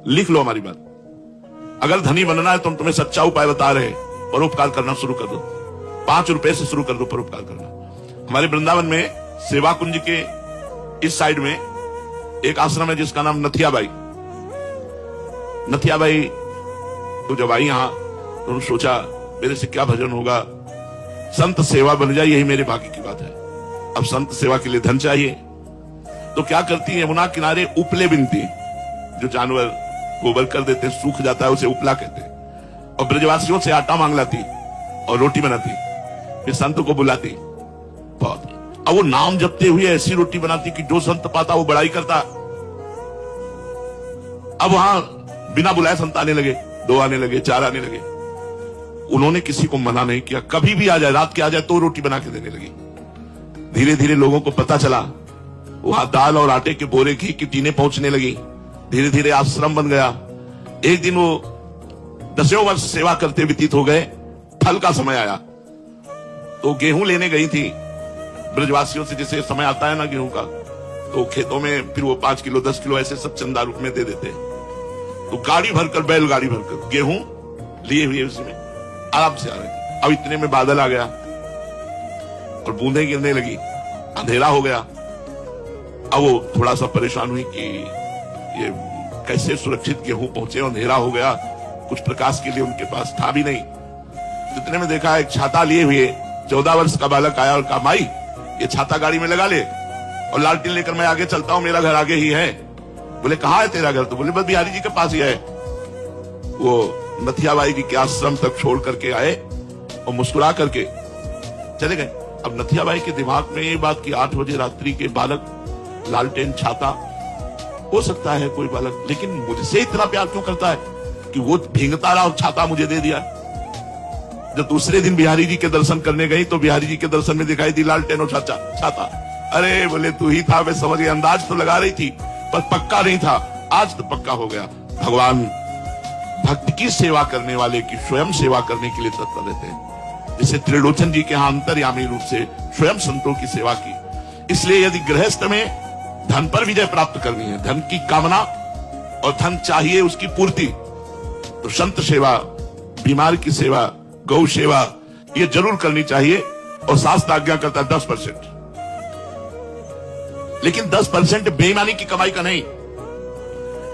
लिख लो हमारी बात। अगर धनी बनना है तो हम तुम्हें सच्चा उपाय बता रहे, परोपकार करना शुरू कर दो। 5 रुपए से शुरू कर दो परोपकार करना। हमारे वृंदावन में सेवा कुंज के इस साइड में एक आश्रम है जिसका नाम नथियाबाई। नथियाबाई तो जब आई यहां तो सोचा मेरे से क्या भजन होगा, संत सेवा बन जाए, यही मेरे भाग्य की बात है। अब संत सेवा के लिए धन चाहिए, तो क्या करती है, यमुना किनारे उपले बिनती, जो जानवर गोबर कर देते हैं, सूख जाता है, उसे उपला कहते हैं, और ब्रजवासियों से आटा मांग लाती और रोटी बनाती, फिर संत को बुलाती। बहुत अब वो नाम जपते हुए ऐसी रोटी बनाती कि जो संत पाता वो बड़ाई करता। अब वहां बिना बुलाए संत आने लगे, 2 आने लगे, 4 आने लगे। उन्होंने किसी को मना नहीं किया, कभी भी आ जाए, रात के आ जाए तो रोटी बना के देने लगी। धीरे धीरे लोगों को पता चला, वहां दाल और आटे के बोरे घी की टीनें पहुंचने लगी। धीरे धीरे आश्रम बन गया। एक दिन वो 10 वर्ष सेवा करते व्यतीत हो गए। फल का समय आया तो गेहूं लेने गई थी ब्रजवासियों से, जैसे समय आता है ना गेहूं का, तो खेतों में फिर वो 5 किलो 10 किलो ऐसे सब चंदा रूप में दे देते। तो गाड़ी भरकर, बैलगाड़ी भरकर गेहूं लिए हुए उसमें आराम से आ रहे थे। अब इतने में बादल आ गया और बूंदें गिरने लगी, अंधेरा हो गया। अब वो थोड़ा सा परेशान हुई कि ये कैसे सुरक्षित गेहूं पहुंचे, अंधेरा हो गया, कुछ प्रकाश के लिए उनके पास था भी नहीं। इतने में देखा एक छाता लिए हुए 14 वर्ष का बालक आया और कहा, माई ये छाता गाड़ी में लगा ले और लालटेन लेकर मैं आगे चलता हूं, मेरा घर आगे ही है। बोले कहाँ है तेरा घर? तो बोले बस बिहारी जी के पास ही है। वो नथियाबाई जी के आश्रम तक छोड़ करके आए और मुस्कुरा करके चले गए। अब नथियाबाई के दिमाग में ये बात कि 8 बजे रात्रि के बालक, लालटेन, छाता, हो सकता है कोई बालक, लेकिन मुझसे इतना प्यार क्यों करता है कि वो भींगता रहा और छाता मुझे दे दिया। जब दूसरे दिन बिहारी जी के दर्शन करने गई तो बिहारी जी के दर्शन में दिखाई दी लालटेन और छाता। अरे बोले तू ही था, मैं समझ गई। अंदाज तो लगा रही थी पर पक्का नहीं था, आज तो पक्का हो गया। भगवान भक्त की सेवा करने वाले की स्वयं सेवा करने के लिए तत्पर रहते हैं। जैसे त्रिलोचन जी के यहां अंतर्यामी रूप से स्वयं संतों की सेवा की। इसलिए यदि गृहस्थ में धन पर विजय प्राप्त करनी है, धन की कामना और धन चाहिए उसकी पूर्ति, तो संत सेवा, बीमार की सेवा, गौ सेवा ये जरूर करनी चाहिए। और शास्त्र आज्ञा करता है 10%, लेकिन 10% बेईमानी की कमाई का नहीं।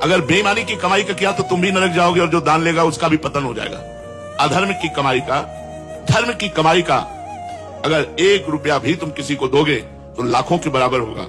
अगर बेईमानी की कमाई का किया तो तुम भी नरक जाओगे और जो दान लेगा उसका भी पतन हो जाएगा। अधर्म की कमाई का, धर्म की कमाई का अगर 1 रुपया भी तुम किसी को दोगे तो लाखों के बराबर होगा।